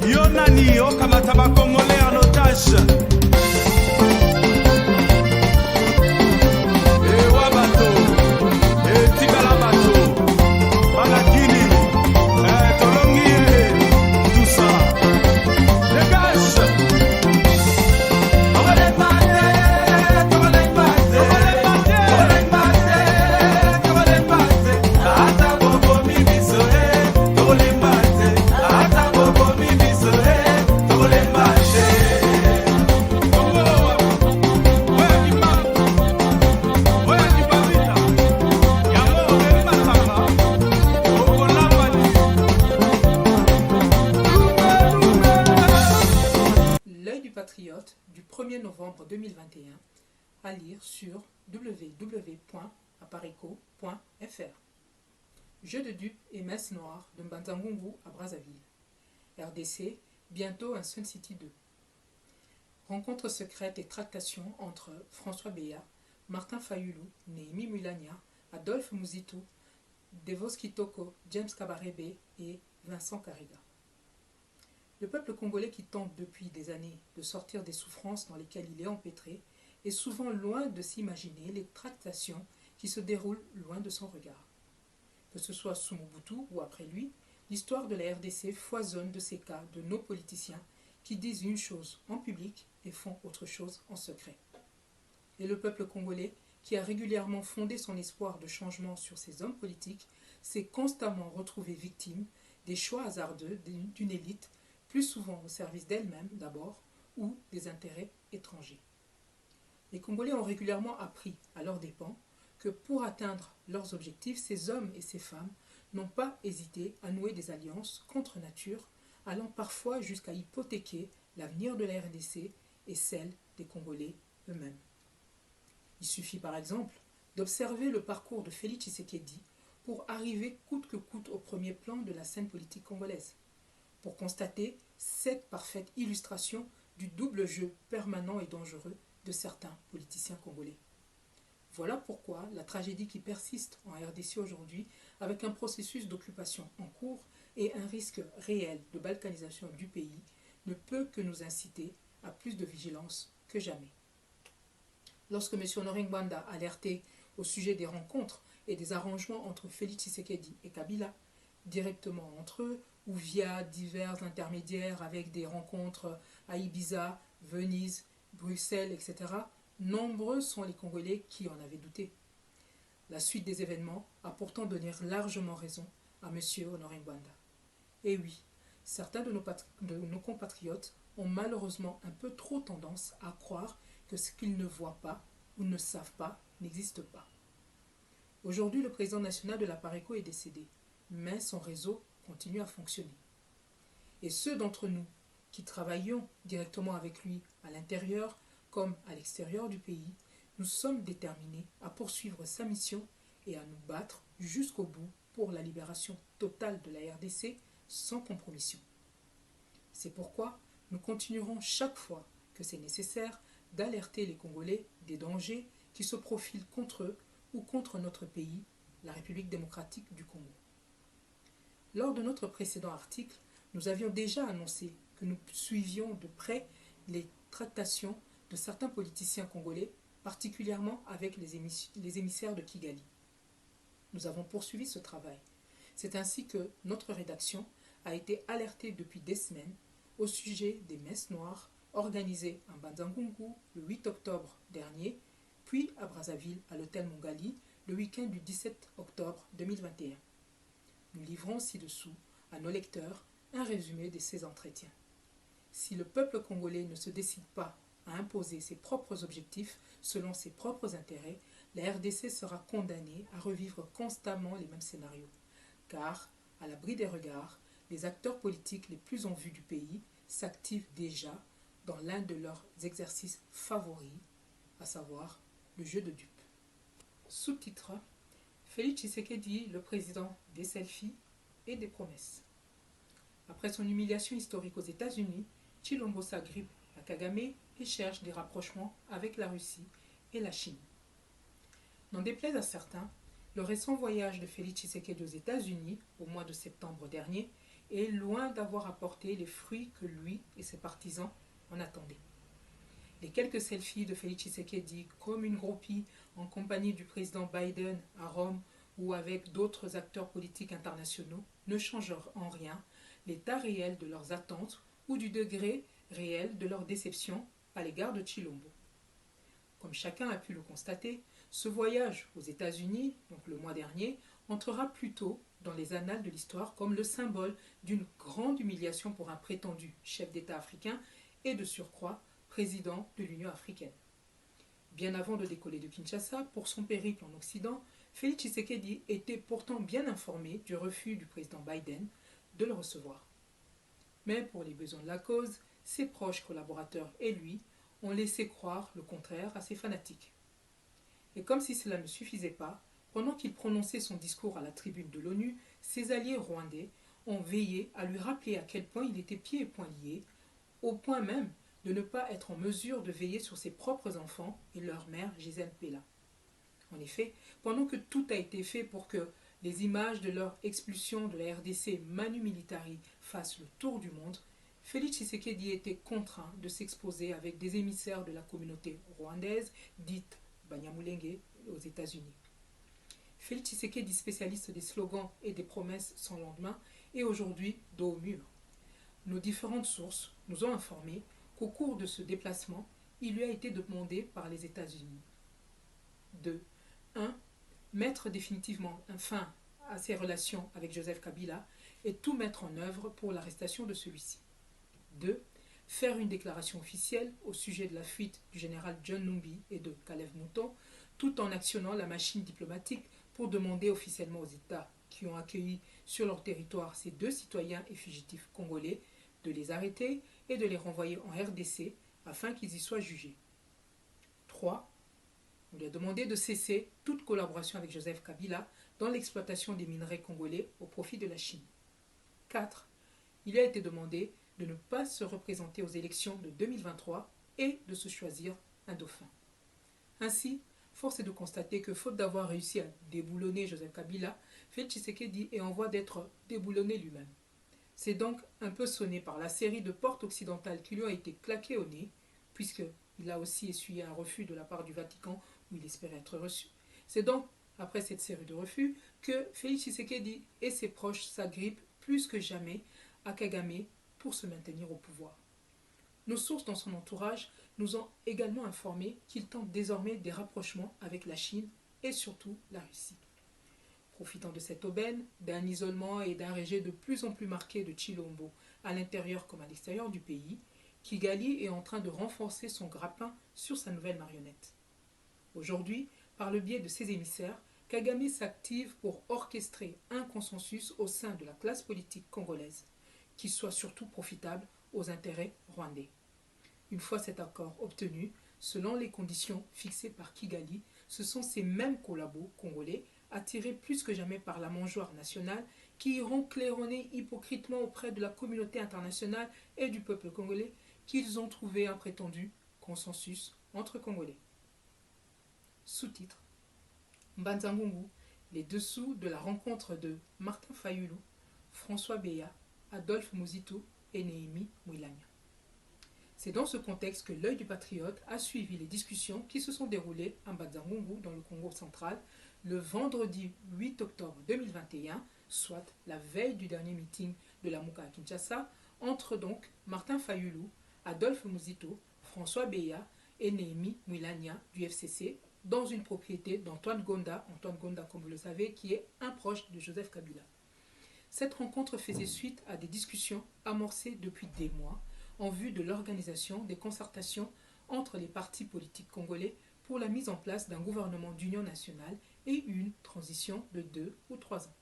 Yonani okamata bakongolais en otage. Du 1er novembre 2021 à lire sur www.apareco.fr. Jeu de dupes et messe noire de Mbanza-Ngungu à Brazzaville. RDC, bientôt un Sun City 2. Rencontre secrète et tractation entre François Beya, Martin Fayulu, Néhémie Mulania, Adolphe Muzitu, Devos Kitoko, James Kabarebe et Vincent Kariga. Le peuple congolais qui tente depuis des années de sortir des souffrances dans lesquelles il est empêtré est souvent loin de s'imaginer les tractations qui se déroulent loin de son regard. Que ce soit sous Mobutu ou après lui, l'histoire de la RDC foisonne de ces cas de nos politiciens qui disent une chose en public et font autre chose en secret. Et le peuple congolais, qui a régulièrement fondé son espoir de changement sur ces hommes politiques, s'est constamment retrouvé victime des choix hasardeux d'une élite plus souvent au service d'elle-même d'abord, ou des intérêts étrangers. Les Congolais ont régulièrement appris, à leurs dépens, que pour atteindre leurs objectifs, ces hommes et ces femmes n'ont pas hésité à nouer des alliances contre nature, allant parfois jusqu'à hypothéquer l'avenir de la RDC et celle des Congolais eux-mêmes. Il suffit par exemple d'observer le parcours de Félix Tshisekedi pour arriver coûte que coûte au premier plan de la scène politique congolaise, pour constater cette parfaite illustration du double jeu permanent et dangereux de certains politiciens congolais. Voilà pourquoi la tragédie qui persiste en RDC aujourd'hui, avec un processus d'occupation en cours et un risque réel de balkanisation du pays, ne peut que nous inciter à plus de vigilance que jamais. Lorsque M. Honoré Ngwanda alertait au sujet des rencontres et des arrangements entre Félix Tshisekedi et Kabila, directement entre eux, ou via divers intermédiaires avec des rencontres à Ibiza, Venise, Bruxelles, etc., nombreux sont les Congolais qui en avaient douté. La suite des événements a pourtant donné largement raison à M. Honoré Ngwanda. Et oui, certains de nos compatriotes ont malheureusement un peu trop tendance à croire que ce qu'ils ne voient pas ou ne savent pas n'existe pas. Aujourd'hui, le président national de la Pareco est décédé, mais son réseau continue à fonctionner. Et ceux d'entre nous qui travaillons directement avec lui à l'intérieur comme à l'extérieur du pays, nous sommes déterminés à poursuivre sa mission et à nous battre jusqu'au bout pour la libération totale de la RDC sans compromission. C'est pourquoi nous continuerons chaque fois que c'est nécessaire d'alerter les Congolais des dangers qui se profilent contre eux ou contre notre pays, la République démocratique du Congo. Lors de notre précédent article, nous avions déjà annoncé que nous suivions de près les tractations de certains politiciens congolais, particulièrement avec les émissaires de Kigali. Nous avons poursuivi ce travail. C'est ainsi que notre rédaction a été alertée depuis des semaines au sujet des messes noires organisées à Mbanza-Ngungu le 8 octobre dernier, puis à Brazzaville à l'hôtel Mongali le week-end du 17 octobre 2021. Nous livrons ci-dessous à nos lecteurs un résumé de ces entretiens. Si le peuple congolais ne se décide pas à imposer ses propres objectifs selon ses propres intérêts, la RDC sera condamnée à revivre constamment les mêmes scénarios. Car, à l'abri des regards, les acteurs politiques les plus en vue du pays s'activent déjà dans l'un de leurs exercices favoris, à savoir le jeu de dupes. Sous-titre: Félix Tshisekedi, le président des selfies et des promesses. Après son humiliation historique aux États-Unis, Tshilombo s'agrippe à Kagame et cherche des rapprochements avec la Russie et la Chine. N'en déplaise à certains, le récent voyage de Félix Tshisekedi aux États-Unis au mois de septembre dernier est loin d'avoir apporté les fruits que lui et ses partisans en attendaient. Les quelques selfies de Félix Tshisekedi comme une groupie en compagnie du président Biden à Rome ou avec d'autres acteurs politiques internationaux ne changent en rien l'état réel de leurs attentes ou du degré réel de leur déception à l'égard de Tshilombo. Comme chacun a pu le constater, ce voyage aux États-Unis, donc le mois dernier, entrera plutôt dans les annales de l'histoire comme le symbole d'une grande humiliation pour un prétendu chef d'État africain et de surcroît président de l'Union africaine. Bien avant de décoller de Kinshasa pour son périple en Occident, Félix Tshisekedi était pourtant bien informé du refus du président Biden de le recevoir. Mais pour les besoins de la cause, ses proches collaborateurs et lui ont laissé croire le contraire à ses fanatiques. Et comme si cela ne suffisait pas, pendant qu'il prononçait son discours à la tribune de l'ONU, ses alliés rwandais ont veillé à lui rappeler à quel point il était pieds et poings liés, au point même de ne pas être en mesure de veiller sur ses propres enfants et leur mère Gisèle Pella. En effet, pendant que tout a été fait pour que les images de leur expulsion de la RDC Manu Militari fassent le tour du monde, Félix Tshisekedi était contraint de s'exposer avec des émissaires de la communauté rwandaise, dite Banyamulenge, aux États-Unis. Félix Tshisekedi, spécialiste des slogans et des promesses sans lendemain, est aujourd'hui dos au mur. Nos différentes sources nous ont informé qu'au cours de ce déplacement, il lui a été demandé par les États-Unis de 1. Mettre définitivement un fin à ses relations avec Joseph Kabila et tout mettre en œuvre pour l'arrestation de celui-ci. 2. Faire une déclaration officielle au sujet de la fuite du général John Numbi et de Kalev Mouton, tout en actionnant la machine diplomatique pour demander officiellement aux États qui ont accueilli sur leur territoire ces deux citoyens et fugitifs congolais de les arrêter et de les renvoyer en RDC afin qu'ils y soient jugés. 3. On lui a demandé de cesser toute collaboration avec Joseph Kabila dans l'exploitation des minerais congolais au profit de la Chine. 4. Il lui a été demandé de ne pas se représenter aux élections de 2023 et de se choisir un dauphin. Ainsi, force est de constater que faute d'avoir réussi à déboulonner Joseph Kabila, Félix Tshisekedi est en voie d'être déboulonné lui-même. C'est donc un peu sonné par la série de portes occidentales qui lui ont été claquées au nez, puisqu'il a aussi essuyé un refus de la part du Vatican où il espérait être reçu. C'est donc après cette série de refus que Félix Tshisekedi et ses proches s'agrippent plus que jamais à Kagame pour se maintenir au pouvoir. Nos sources dans son entourage nous ont également informé qu'il tente désormais des rapprochements avec la Chine et surtout la Russie. Profitant de cette aubaine, d'un isolement et d'un rejet de plus en plus marqué de Tshilombo à l'intérieur comme à l'extérieur du pays, Kigali est en train de renforcer son grappin sur sa nouvelle marionnette. Aujourd'hui, par le biais de ses émissaires, Kagame s'active pour orchestrer un consensus au sein de la classe politique congolaise, qui soit surtout profitable aux intérêts rwandais. Une fois cet accord obtenu, selon les conditions fixées par Kigali, ce sont ces mêmes collabos congolais, attirés plus que jamais par la mangeoire nationale, qui iront claironner hypocritement auprès de la communauté internationale et du peuple congolais qu'ils ont trouvé un prétendu consensus entre Congolais. Sous-titre Mbanza-Ngungu, les dessous de la rencontre de Martin Fayulu, François Beya, Adolphe Muzito et Néhémie Mouilagna. C'est dans ce contexte que l'œil du patriote a suivi les discussions qui se sont déroulées à Mbanza-Ngungu dans le Congo central le vendredi 8 octobre 2021, soit la veille du dernier meeting de la MOUCA à Kinshasa, entre donc Martin Fayulu, Adolphe Muzito, François Beya et Néhémie Mouilagna du FCC dans une propriété d'Antoine Gonda, comme vous le savez, qui est un proche de Joseph Kabila. Cette rencontre faisait suite à des discussions amorcées depuis des mois en vue de l'organisation des concertations entre les partis politiques congolais pour la mise en place d'un gouvernement d'union nationale et une transition de 2 ou 3 ans.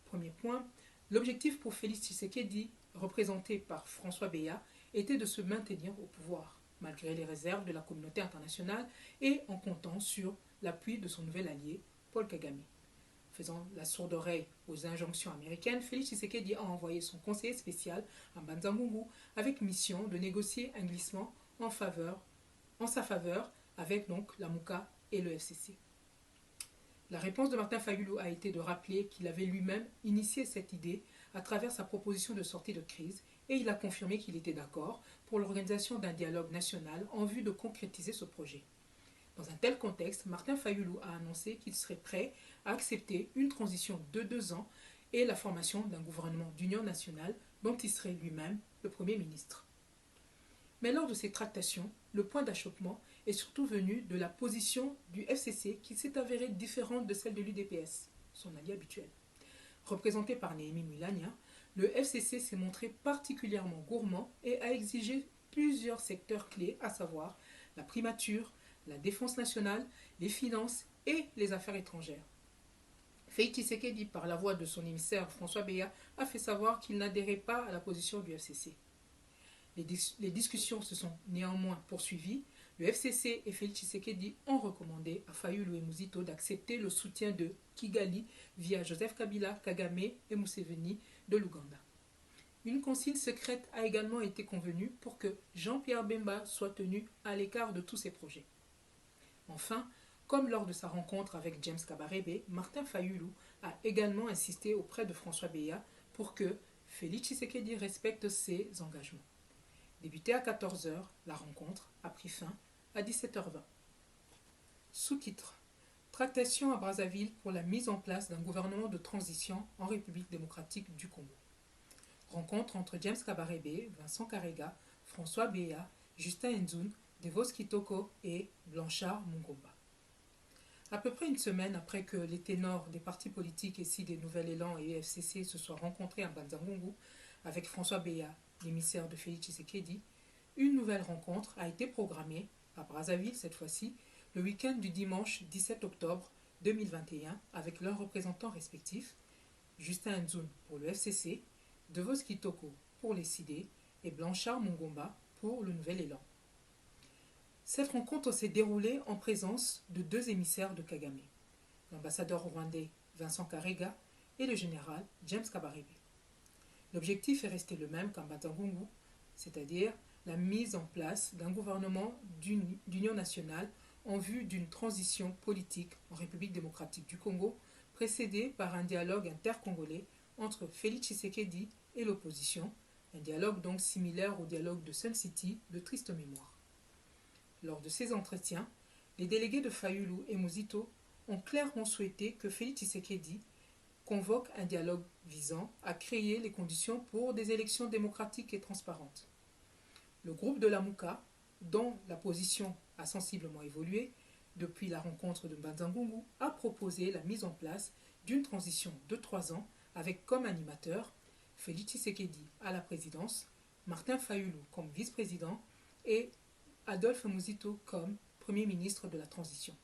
Premier point, l'objectif pour Félix Tshisekedi, représenté par François Beya, était de se maintenir au pouvoir, malgré les réserves de la communauté internationale et en comptant sur l'appui de son nouvel allié, Paul Kagame. Faisant la sourde oreille aux injonctions américaines, Félix Tshisekedi a envoyé son conseiller spécial à Mbanza-Ngungu avec mission de négocier un glissement en sa faveur avec donc la MOUCA et le FCC. La réponse de Martin Fayulu a été de rappeler qu'il avait lui-même initié cette idée à travers sa proposition de sortie de crise et il a confirmé qu'il était d'accord pour l'organisation d'un dialogue national en vue de concrétiser ce projet. Dans un tel contexte, Martin Fayulu a annoncé qu'il serait prêt à accepter une transition de 2 ans et la formation d'un gouvernement d'union nationale dont il serait lui-même le Premier ministre. Mais lors de ces tractations, le point d'achoppement est surtout venu de la position du FCC qui s'est avérée différente de celle de l'UDPS, son allié habituel. Représenté par Néhémie Mulania, le FCC s'est montré particulièrement gourmand et a exigé plusieurs secteurs clés, à savoir la primature, la défense nationale, les finances et les affaires étrangères. Félix Tshisekedi, par la voix de son émissaire François Béa, a fait savoir qu'il n'adhérait pas à la position du FCC. Les discussions se sont néanmoins poursuivies. Le FCC et Félix Tshisekedi ont recommandé à Fayulu et Muzito d'accepter le soutien de Kigali via Joseph Kabila, Kagame et Museveni de l'Ouganda. Une consigne secrète a également été convenue pour que Jean-Pierre Bemba soit tenu à l'écart de tous ces projets. Enfin, comme lors de sa rencontre avec James Kabarebe, Martin Fayulu a également insisté auprès de François Béa pour que Félix Tshisekedi respecte ses engagements. Débutée à 14 h, la rencontre a pris fin à 17 h 20. Sous-titre: Tractation à Brazzaville pour la mise en place d'un gouvernement de transition en République démocratique du Congo. Rencontre entre James Kabarebe, Vincent Karega, François Béa, Justin Nzun, Devos Kitoko et Blanchard Mungomba. À peu près une semaine après que les ténors des partis politiques ici des Nouvel Élan et EFCC se soient rencontrés à Mbanza-Ngungu avec François Béa, l'émissaire de Félix Tshisekedi, une nouvelle rencontre a été programmée, à Brazzaville cette fois-ci, le week-end du dimanche 17 octobre 2021 avec leurs représentants respectifs, Justin Nzun pour le FCC, Devos Kitoko pour les CID et Blanchard Mungomba pour le Nouvel Élan. Cette rencontre s'est déroulée en présence de 2 émissaires de Kagame, l'ambassadeur rwandais Vincent Karega et le général James Kabarebe. L'objectif est resté le même qu'en Mbanza-Ngungu, c'est-à-dire la mise en place d'un gouvernement d'union nationale en vue d'une transition politique en République démocratique du Congo, précédée par un dialogue intercongolais entre Félix Tshisekedi et l'opposition, un dialogue donc similaire au dialogue de Sun City de triste mémoire. Lors de ces entretiens, les délégués de Fayulu et Muzito ont clairement souhaité que Félix Tshisekedi convoque un dialogue visant à créer les conditions pour des élections démocratiques et transparentes. Le groupe de la MOUCA, dont la position a sensiblement évolué depuis la rencontre de Mbanza-Ngungu, a proposé la mise en place d'une transition de 3 ans avec comme animateur Félix Tshisekedi à la présidence, Martin Fayulu comme vice-président et Adolphe Muzito comme Premier ministre de la transition.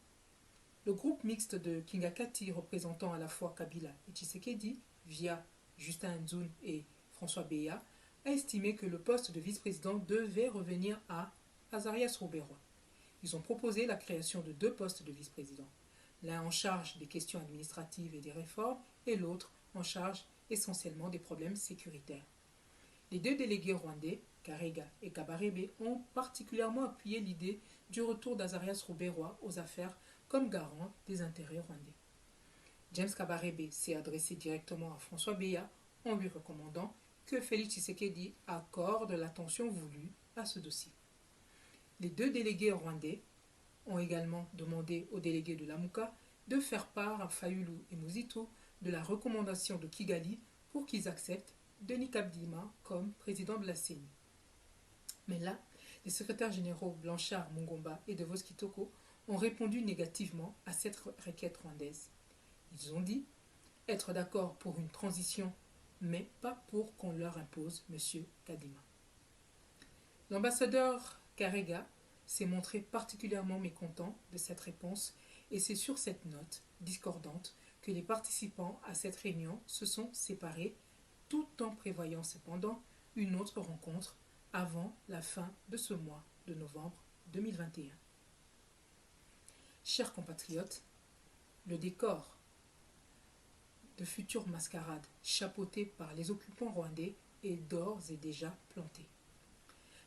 Le groupe mixte de Kingakati représentant à la fois Kabila et Tshisekedi, via Justin Nzun et François Béa, a estimé que le poste de vice-président devait revenir à Azarias Ruberwa. Ils ont proposé la création de 2 postes de vice-président, l'un en charge des questions administratives et des réformes et l'autre en charge essentiellement des problèmes sécuritaires. Les 2 délégués rwandais, Karega et Kabarebe, ont particulièrement appuyé l'idée du retour d'Azarias Ruberwa aux affaires comme garant des intérêts rwandais. James Kabarebe s'est adressé directement à François Béa en lui recommandant que Félix Tshisekedi accorde l'attention voulue à ce dossier. Les 2 délégués rwandais ont également demandé aux délégués de la MOUCA de faire part à Fayulu et Muzito de la recommandation de Kigali pour qu'ils acceptent Denis Kabdima comme président de la CENI. Mais là, les secrétaires généraux Blanchard, Mungomba et Devos Kitoko ont répondu négativement à cette requête rwandaise. Ils ont dit être d'accord pour une transition, mais pas pour qu'on leur impose M. Kadima. L'ambassadeur Karega s'est montré particulièrement mécontent de cette réponse et c'est sur cette note discordante que les participants à cette réunion se sont séparés, tout en prévoyant cependant une autre rencontre avant la fin de ce mois de novembre 2021. Chers compatriotes, le décor de futures mascarades chapeautées par les occupants rwandais est d'ores et déjà plantée.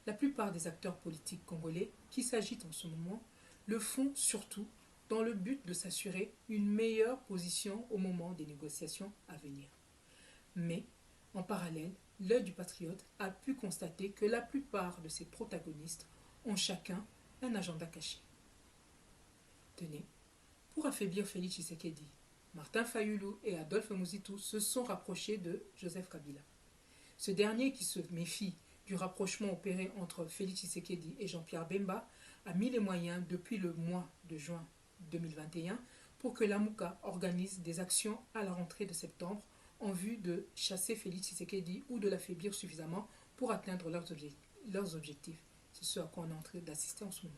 La plupart des acteurs politiques congolais qui s'agitent en ce moment le font surtout dans le but de s'assurer une meilleure position au moment des négociations à venir. Mais, en parallèle, l'œil du patriote a pu constater que la plupart de ces protagonistes ont chacun un agenda caché. Tenez, pour affaiblir Félix Tshisekedi, Martin Fayulu et Adolphe Muzitu se sont rapprochés de Joseph Kabila. Ce dernier, qui se méfie du rapprochement opéré entre Félix Tshisekedi et Jean-Pierre Bemba, a mis les moyens depuis le mois de juin 2021 pour que l'AMUCA organise des actions à la rentrée de septembre en vue de chasser Félix Tshisekedi ou de l'affaiblir suffisamment pour atteindre leurs objectifs. C'est ce à quoi on est en train d'assister en ce moment.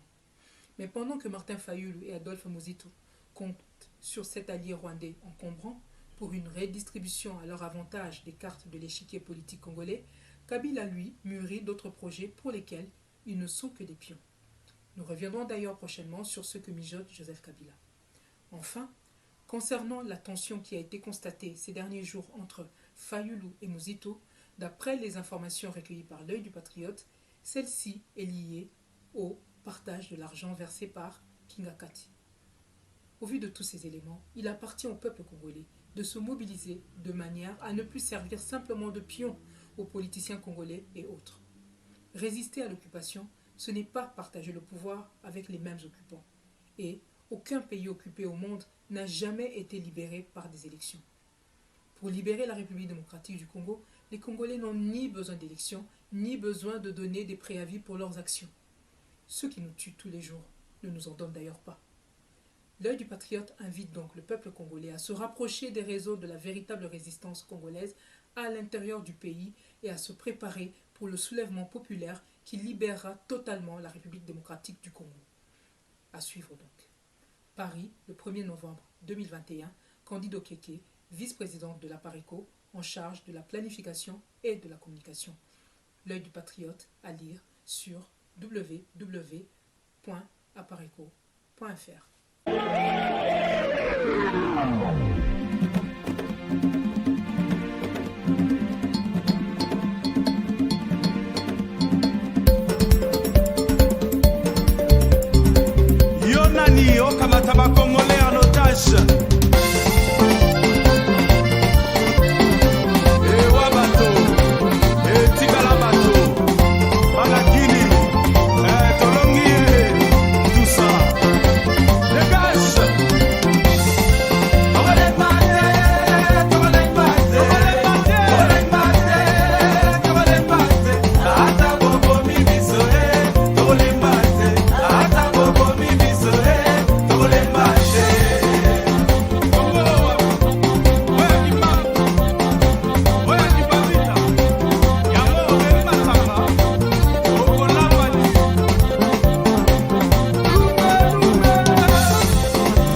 Mais pendant que Martin Fayulu et Adolphe Muzitu comptent sur cet allié rwandais encombrant pour une redistribution à leur avantage des cartes de l'échiquier politique congolais, Kabila, lui, mûrit d'autres projets pour lesquels ils ne sont que des pions. Nous reviendrons d'ailleurs prochainement sur ce que mijote Joseph Kabila. Enfin, concernant la tension qui a été constatée ces derniers jours entre Fayulu et Muzitu, d'après les informations recueillies par l'œil du patriote, celle-ci est liée au partage de l'argent versé par Kingakati. Au vu de tous ces éléments, il appartient au peuple congolais de se mobiliser de manière à ne plus servir simplement de pion aux politiciens congolais et autres. Résister à l'occupation, ce n'est pas partager le pouvoir avec les mêmes occupants. Et aucun pays occupé au monde n'a jamais été libéré par des élections. Pour libérer la République démocratique du Congo, les Congolais n'ont ni besoin d'élections, ni besoin de donner des préavis pour leurs actions. Ceux qui nous tuent tous les jours ne nous en donnent d'ailleurs pas. L'œil du patriote invite donc le peuple congolais à se rapprocher des réseaux de la véritable résistance congolaise à l'intérieur du pays et à se préparer pour le soulèvement populaire qui libérera totalement la République démocratique du Congo. À suivre donc. Paris, le 1er novembre 2021, Candido Keke, vice-présidente de la PARECO, en charge de la planification et de la communication. L'œil du patriote à lire sur www.apareco.fr.